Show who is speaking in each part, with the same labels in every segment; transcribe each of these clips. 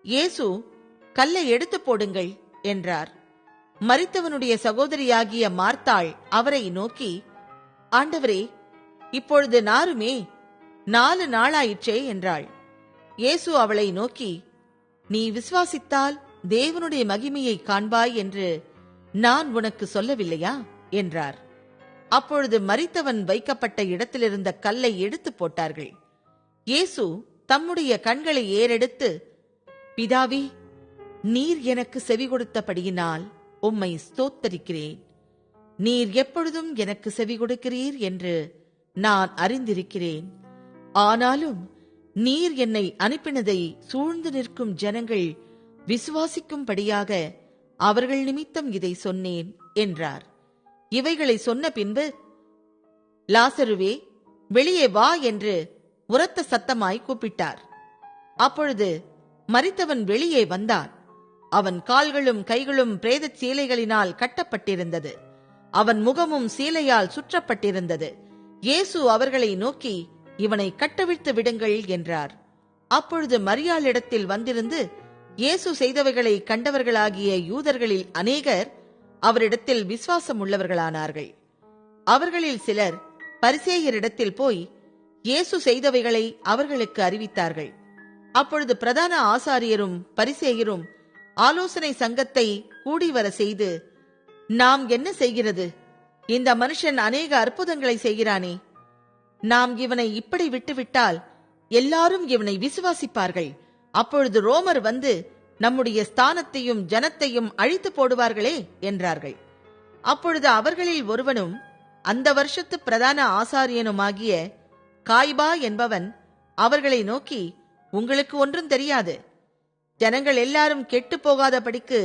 Speaker 1: இயேசு, கல்லை எடுத்து போடுங்கள் என்றார். மரித்தவனுடைய சகோதரியாகிய மார்த்தாள் அவரை நோக்கி, ஆண்டவரே, இப்பொழுது நாருமே, 4 நாளாயிற்றே என்றாள். இயேசு அவளை நோக்கி, நீ விசுவாசித்தால் தேவனுடைய மகிமையை காண்பாய் என்று நான் உனக்கு சொல்லவில்லையா என்றார். அப்பொழுது மரித்தவன் வைக்கப்பட்ட இடத்திலிருந்த கல்லை எடுத்து போட்டார்கள். இயேசு தம்முடைய கண்களை ஏறெடுத்து, பிதாவே, நீர் எனக்கு செவி கொடுத்தபடியினால் உம்மை ஸ்தோத்தரிக்கிறேன். நீர் எப்பொழுதும் எனக்கு செவி கொடுக்கிறீர் என்று நான் அறிந்திருக்கிறேன். ஆனாலும் நீர் என்னை அனுப்பினதை சூழ்ந்து நிற்கும் ஜனங்கள் விசுவாசிக்கும்படியாக அவர்கள் நிமித்தம் இதை சொன்னேன் என்றார். இவைகளை சொன்ன பின்பு, லாசருவே, வெளியே வா என்று உரத்த சத்தமாய் கூப்பிட்டார். அப்பொழுது மரித்தவன் வெளியே வந்தான். அவன் கால்களும் கைகளும் பிரேதச் சீலைகளினால் கட்டப்பட்டிருந்தது. அவன் முகமும் சீலையால் சுற்றப்பட்டிருந்தது. இயேசு அவர்களை நோக்கி, இவனை கட்டவிழ்த்து விடுங்கள் என்றார். அப்பொழுது மரியாளிடத்தில் வந்திருந்து இயேசு செய்தவைகளை கண்டவர்களாகிய யூதர்களில் அநேகர் அவரிடத்தில் விசுவாசம் உள்ளவர்களானார்கள். அவர்களில் சிலர் பரிசேயரிடத்தில் போய் இயேசு செய்தவைகளை அவர்களுக்கு அறிவித்தார்கள். அப்பொழுது பிரதான ஆசாரியரும் பரிசேயரும் ஆலோசனை சங்கத்தை கூடிவர செய்து, நாம் என்ன செய்கிறது? இந்த மனுஷன் அநேக அற்புதங்களை செய்கிறானே. நாம் இவனை இப்படி விட்டுவிட்டால் எல்லாரும் இவனை விசுவாசிப்பார்கள். அப்பொழுது ரோமர் வந்து நம்முடைய ஸ்தானத்தையும் ஜனத்தையும் அழித்து போடுவார்களே என்றார்கள். அப்பொழுது அவர்களில் ஒருவனும் அந்த வருஷத்து பிரதான ஆசாரியனுமாகிய காய்பா என்பவன் அவர்களை நோக்கி, உங்களுக்கு ஒன்றும் தெரியாது. ஜனங்கள் எல்லாரும் கெட்டு போகாதபடிக்கு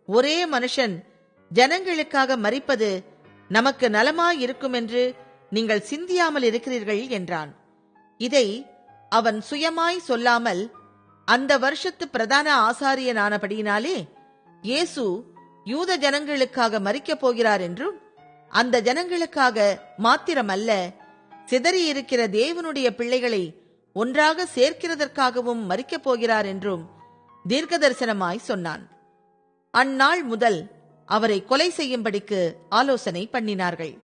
Speaker 1: ஒரே மனுஷன் ஜனங்களுக்காக மரிப்பது நமக்கு நலமாயிருக்கும் என்று நீங்கள் சிந்தியாமல் இருக்கிறீர்கள் என்றான். இதை அவன் சுயமாய் சொல்லாமல் அந்த வருஷத்து பிரதான ஆசாரியனானபடியினாலே இயேசு யூத ஜனங்களுக்காக மரிக்கப் போகிறார் என்றும், அந்த ஜனங்களுக்காக மாத்திரமல்ல, சிதறியிருக்கிற தேவனுடைய பிள்ளைகளை ஒன்றாக சேர்க்கிறதற்காகவும் மரிக்கப் போகிறார் என்றும் தீர்க்க தரிசனமாய் சொன்னான். அந்நாள் முதல் அவரை கொலை செய்யும்படிக்கு ஆலோசனை பண்ணினார்கள்.